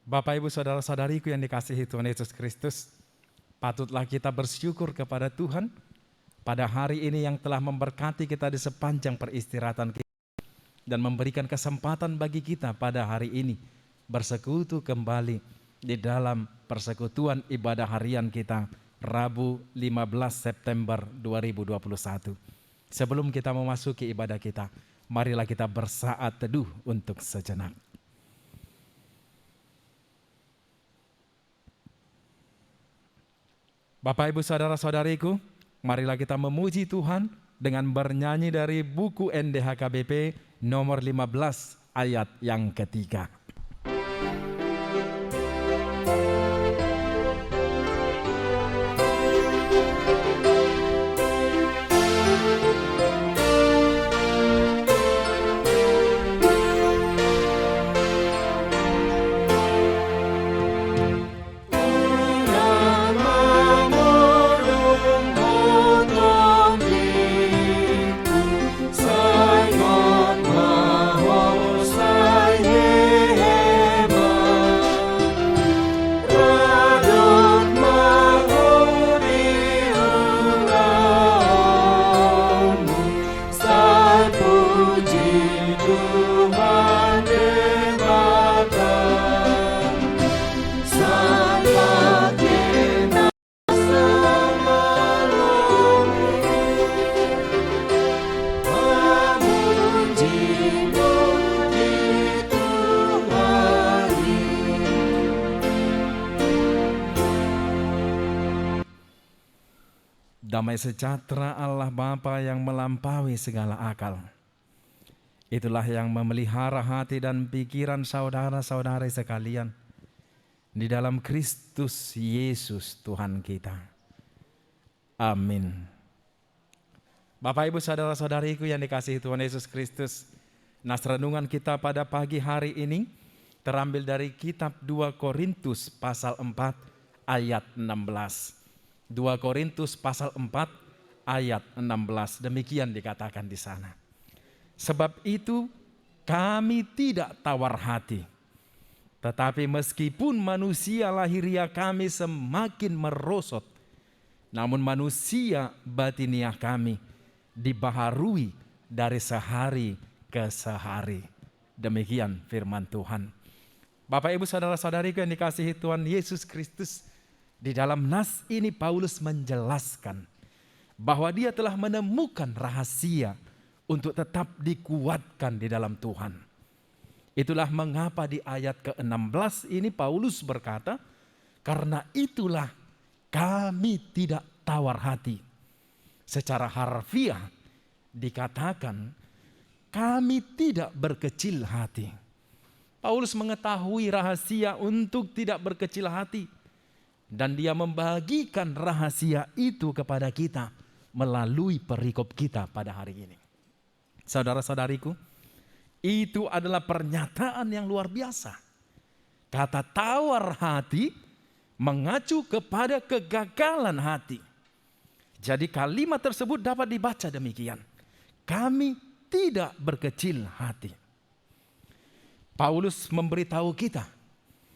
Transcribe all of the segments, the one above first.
Bapak, Ibu, Saudara-saudariku yang dikasihi Tuhan Yesus Kristus, patutlah kita bersyukur kepada Tuhan pada hari ini yang telah memberkati kita di sepanjang peristirahatan kita dan memberikan kesempatan bagi kita pada hari ini bersekutu kembali di dalam persekutuan ibadah harian kita Rabu 15 September 2021. Sebelum kita memasuki ibadah kita, marilah kita bersaat teduh untuk sejenak. Bapak, Ibu, Saudara-saudariku, marilah kita memuji Tuhan dengan bernyanyi dari buku NDHKBP nomor 15 ayat yang ketiga. Damai sejahtera Allah Bapa yang melampaui segala akal, itulah yang memelihara hati dan pikiran saudara-saudari sekalian di dalam Kristus Yesus Tuhan kita. Amin. Bapak, Ibu, Saudara-saudariku yang dikasihi Tuhan Yesus Kristus, nas renungan kita pada pagi hari ini terambil dari kitab 2 Korintus pasal 4 ayat 16. 2 Korintus pasal 4 ayat 16, demikian dikatakan di sana. Sebab itu kami tidak tawar hati, tetapi meskipun manusia lahiriah kami semakin merosot, namun manusia batiniah kami dibaharui dari sehari ke sehari. Demikian firman Tuhan. Bapak, Ibu, Saudara-saudariku yang dikasihi Tuhan Yesus Kristus, di dalam nas ini Paulus menjelaskan bahwa dia telah menemukan rahasia untuk tetap dikuatkan di dalam Tuhan. Itulah mengapa di ayat ke-16 ini Paulus berkata, karena itulah kami tidak tawar hati. Secara harfiah dikatakan kami tidak berkecil hati. Paulus mengetahui rahasia untuk tidak berkecil hati. Dan dia membagikan rahasia itu kepada kita melalui perikop kita pada hari ini. Saudara-saudariku, itu adalah pernyataan yang luar biasa. Kata tawar hati mengacu kepada kegagalan hati. Jadi kalimat tersebut dapat dibaca demikian. Kami tidak berkecil hati. Paulus memberitahu kita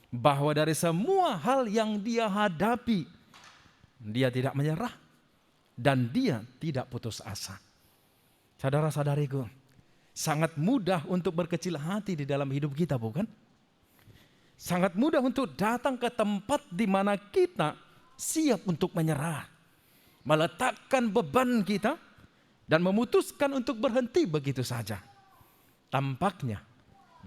bahwa dari semua hal yang dia hadapi, dia tidak menyerah dan dia tidak putus asa. Saudara-saudariku, sangat mudah untuk berkecil hati di dalam hidup kita, bukan? Sangat mudah untuk datang ke tempat di mana kita siap untuk menyerah, meletakkan beban kita dan memutuskan untuk berhenti begitu saja. Tampaknya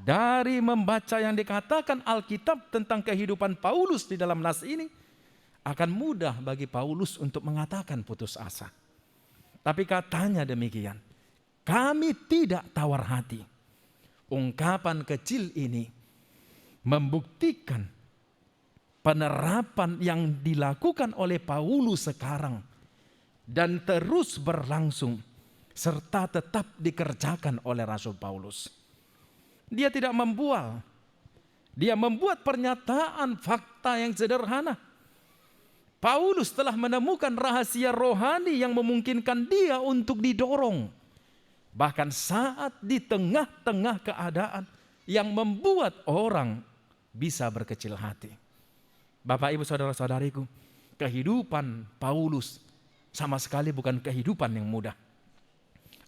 dari membaca yang dikatakan Alkitab tentang kehidupan Paulus di dalam nas ini, akan mudah bagi Paulus untuk mengatakan putus asa. Tapi katanya demikian, kami tidak tawar hati. Ungkapan kecil ini membuktikan penerapan yang dilakukan oleh Paulus sekarang dan terus berlangsung serta tetap dikerjakan oleh Rasul Paulus. Dia tidak membual. Dia membuat pernyataan fakta yang sederhana. Paulus telah menemukan rahasia rohani yang memungkinkan dia untuk didorong. Bahkan saat di tengah-tengah keadaan yang membuat orang bisa berkecil hati. Bapak Ibu saudara-saudariku, kehidupan Paulus sama sekali bukan kehidupan yang mudah.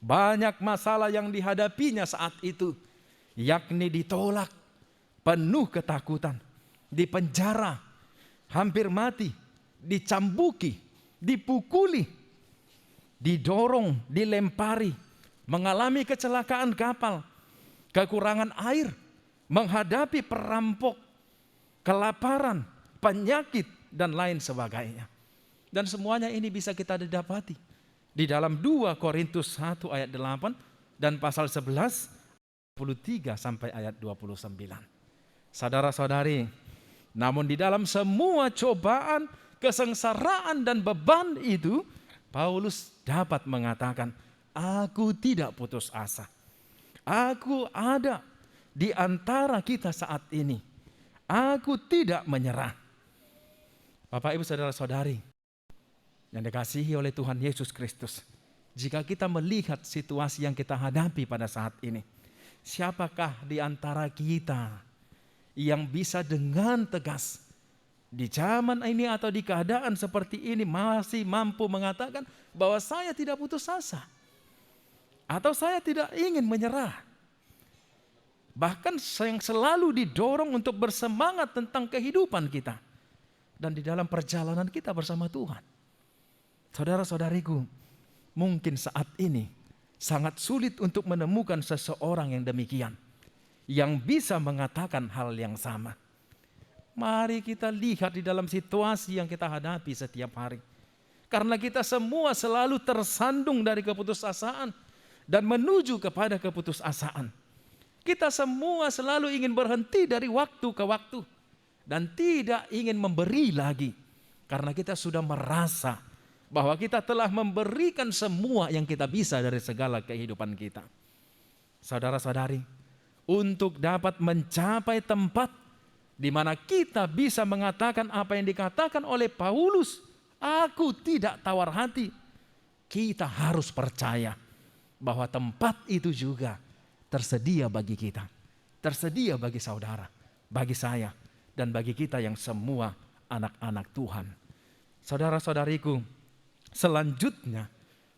Banyak masalah yang dihadapinya saat itu, yakni ditolak, penuh ketakutan, dipenjara, hampir mati, dicambuki, dipukuli, didorong, dilempari, mengalami kecelakaan kapal, kekurangan air, menghadapi perampok, kelaparan, penyakit, dan lain sebagainya. Dan semuanya ini bisa kita dapati di dalam 2 Korintus 1 ayat 8 dan pasal 11, 23 sampai ayat 29. Saudara-saudari, namun di dalam semua cobaan, kesengsaraan dan beban itu, Paulus dapat mengatakan, aku tidak putus asa. Aku ada di antara kita saat ini. Aku tidak menyerah. Bapak Ibu saudara-saudari yang dikasihi oleh Tuhan Yesus Kristus, jika kita melihat situasi yang kita hadapi pada saat ini, siapakah di antara kita yang bisa dengan tegas di zaman ini atau di keadaan seperti ini masih mampu mengatakan bahwa saya tidak putus asa atau saya tidak ingin menyerah? Bahkan yang selalu didorong untuk bersemangat tentang kehidupan kita dan di dalam perjalanan kita bersama Tuhan. Saudara-saudariku, mungkin saat ini sangat sulit untuk menemukan seseorang yang demikian, yang bisa mengatakan hal yang sama. Mari kita lihat di dalam situasi yang kita hadapi setiap hari. Karena kita semua selalu tersandung dari keputusasaan dan menuju kepada keputusasaan. Kita semua selalu ingin berhenti dari waktu ke waktu dan tidak ingin memberi lagi. Karena kita sudah merasa bahwa kita telah memberikan semua yang kita bisa dari segala kehidupan kita. Saudara-saudari, untuk dapat mencapai tempat di mana kita bisa mengatakan apa yang dikatakan oleh Paulus, aku tidak tawar hati, kita harus percaya bahwa tempat itu juga tersedia bagi kita, tersedia bagi saudara, bagi saya, dan bagi kita yang semua anak-anak Tuhan. Saudara-saudariku, selanjutnya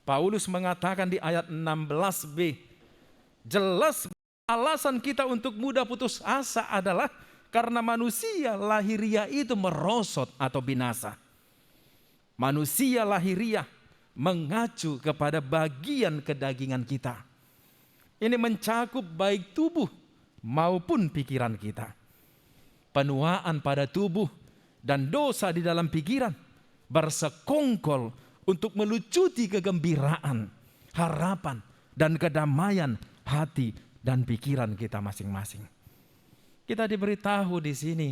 Paulus mengatakan di ayat 16b, jelas alasan kita untuk mudah putus asa adalah karena manusia lahiriah itu merosot atau binasa. Manusia lahiriah mengacu kepada bagian kedagingan kita. Ini mencakup baik tubuh maupun pikiran kita. Penuaan pada tubuh dan dosa di dalam pikiran bersekongkol untuk melucuti kegembiraan, harapan, dan kedamaian hati dan pikiran kita masing-masing. Kita diberitahu di sini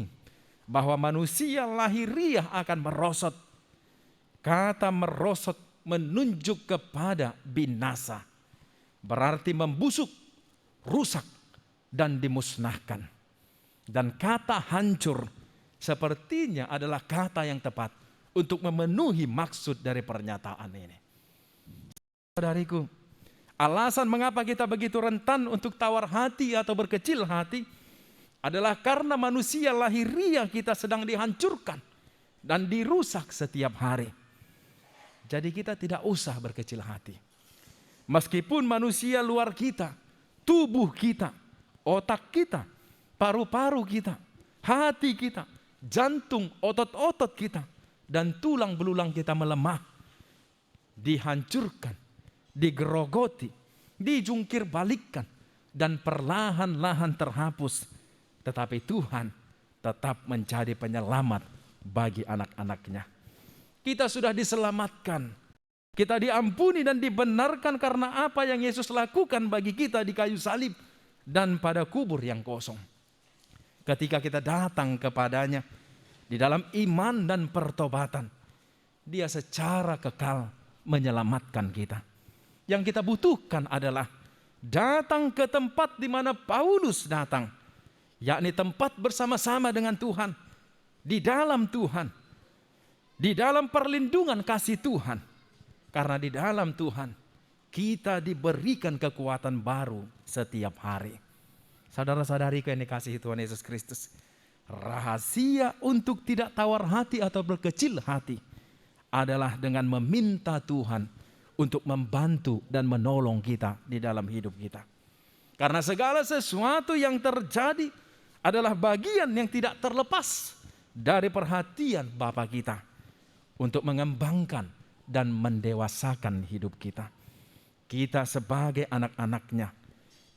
bahwa manusia lahiriah akan merosot. Kata merosot menunjuk kepada binasa, berarti membusuk, rusak, dan dimusnahkan. Dan kata hancur sepertinya adalah kata yang tepat untuk memenuhi maksud dari pernyataan ini. Saudariku, alasan mengapa kita begitu rentan untuk tawar hati atau berkecil hati adalah karena manusia lahiriah kita sedang dihancurkan dan dirusak setiap hari. Jadi kita tidak usah berkecil hati. Meskipun manusia luar kita, tubuh kita, otak kita, paru-paru kita, hati kita, jantung, otot-otot kita, dan tulang belulang kita melemah, dihancurkan, digerogoti, dijungkir balikkan, dan perlahan-lahan terhapus. Tetapi Tuhan tetap menjadi penyelamat bagi anak-anaknya. Kita sudah diselamatkan, kita diampuni dan dibenarkan karena apa yang Yesus lakukan bagi kita di kayu salib dan pada kubur yang kosong. Ketika kita datang kepadanya di dalam iman dan pertobatan, Dia secara kekal menyelamatkan kita. Yang kita butuhkan adalah datang ke tempat di mana Paulus datang, yakni tempat bersama-sama dengan Tuhan, di dalam Tuhan, di dalam perlindungan kasih Tuhan. Karena di dalam Tuhan kita diberikan kekuatan baru setiap hari. Saudara-saudariku yang dikasihi Tuhan Yesus Kristus, Rahasia untuk tidak tawar hati atau berkecil hati adalah dengan meminta Tuhan untuk membantu dan menolong kita di dalam hidup kita. Karena segala sesuatu yang terjadi adalah bagian yang tidak terlepas dari perhatian Bapa kita untuk mengembangkan dan mendewasakan hidup kita. Kita sebagai anak-anaknya,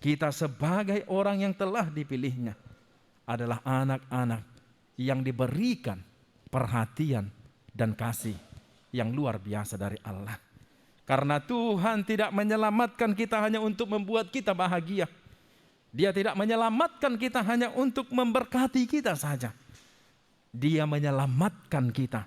kita sebagai orang yang telah dipilihnya, adalah anak-anak yang diberikan perhatian dan kasih yang luar biasa dari Allah. Karena Tuhan tidak menyelamatkan kita hanya untuk membuat kita bahagia. Dia tidak menyelamatkan kita hanya untuk memberkati kita saja. Dia menyelamatkan kita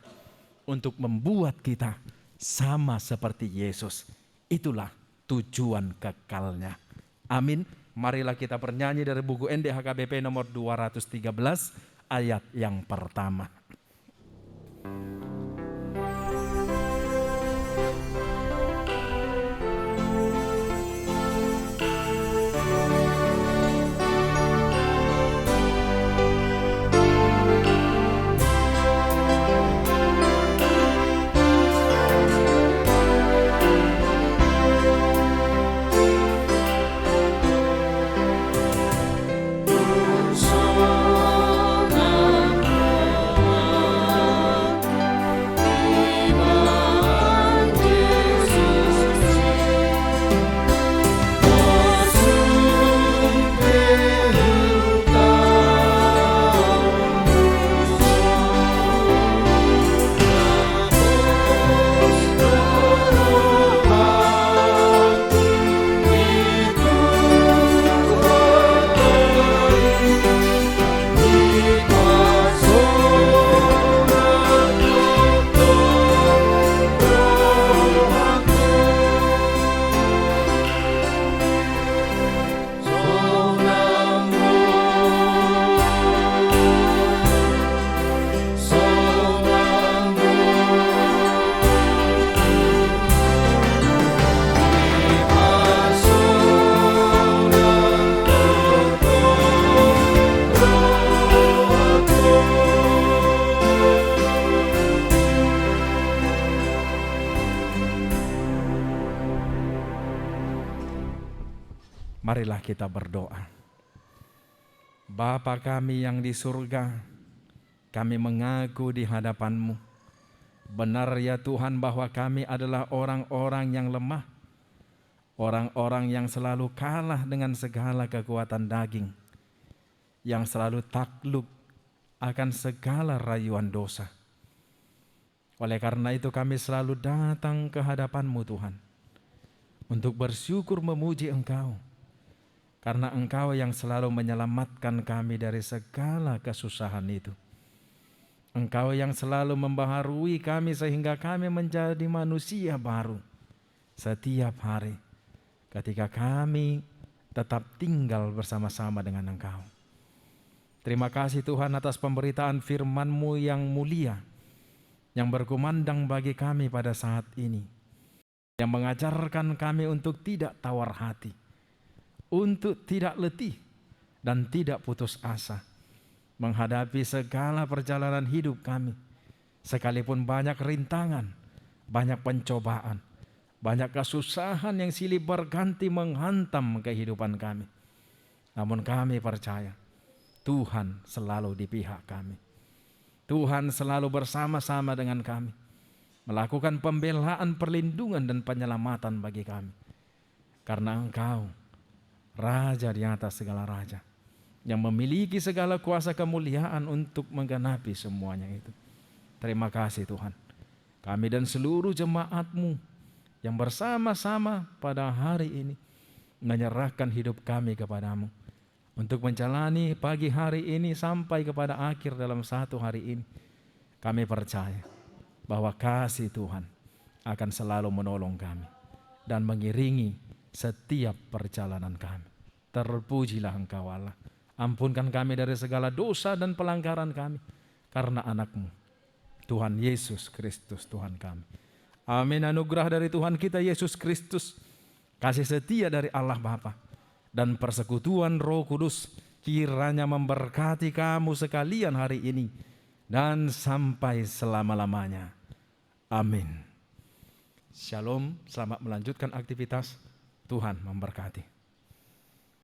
untuk membuat kita sama seperti Yesus. Itulah tujuan kekalnya. Amin. Marilah kita bernyanyi dari buku NDHKBP nomor 213 ayat yang pertama. Marilah kita berdoa. Bapa kami yang di surga, kami mengaku di hadapan-Mu. Benar ya Tuhan bahwa kami adalah orang-orang yang lemah, orang-orang yang selalu kalah dengan segala kekuatan daging, yang selalu takluk akan segala rayuan dosa. Oleh karena itu kami selalu datang ke hadapan-Mu Tuhan, untuk bersyukur memuji Engkau. Karena Engkau yang selalu menyelamatkan kami dari segala kesusahan itu. Engkau yang selalu membaharui kami sehingga kami menjadi manusia baru setiap hari ketika kami tetap tinggal bersama-sama dengan Engkau. Terima kasih Tuhan atas pemberitaan firman-Mu yang mulia, yang berkumandang bagi kami pada saat ini, yang mengajarkan kami untuk tidak tawar hati, untuk tidak letih dan tidak putus asa menghadapi segala perjalanan hidup kami. Sekalipun banyak rintangan, banyak pencobaan, banyak kesusahan yang silih berganti menghantam kehidupan kami. Namun kami percaya Tuhan selalu di pihak kami. Tuhan selalu bersama-sama dengan kami, melakukan pembelaan, perlindungan dan penyelamatan bagi kami. Karena Engkau Raja di atas segala raja, yang memiliki segala kuasa kemuliaan untuk menggenapi semuanya itu. Terima kasih Tuhan. Kami dan seluruh jemaat-Mu yang bersama-sama pada hari ini menyerahkan hidup kami kepadamu untuk menjalani pagi hari ini sampai kepada akhir dalam satu hari ini. Kami percaya bahwa kasih Tuhan akan selalu menolong kami dan mengiringi setiap perjalanan kami. Terpujilah Engkau Allah. Ampunkan kami dari segala dosa dan pelanggaran kami, karena anak-Mu, Tuhan Yesus Kristus Tuhan kami. Amin. Anugerah dari Tuhan kita Yesus Kristus, kasih setia dari Allah Bapa, dan persekutuan Roh Kudus kiranya memberkati kamu sekalian hari ini dan sampai selama-lamanya. Amin. Shalom, selamat melanjutkan aktivitas. Tuhan memberkati.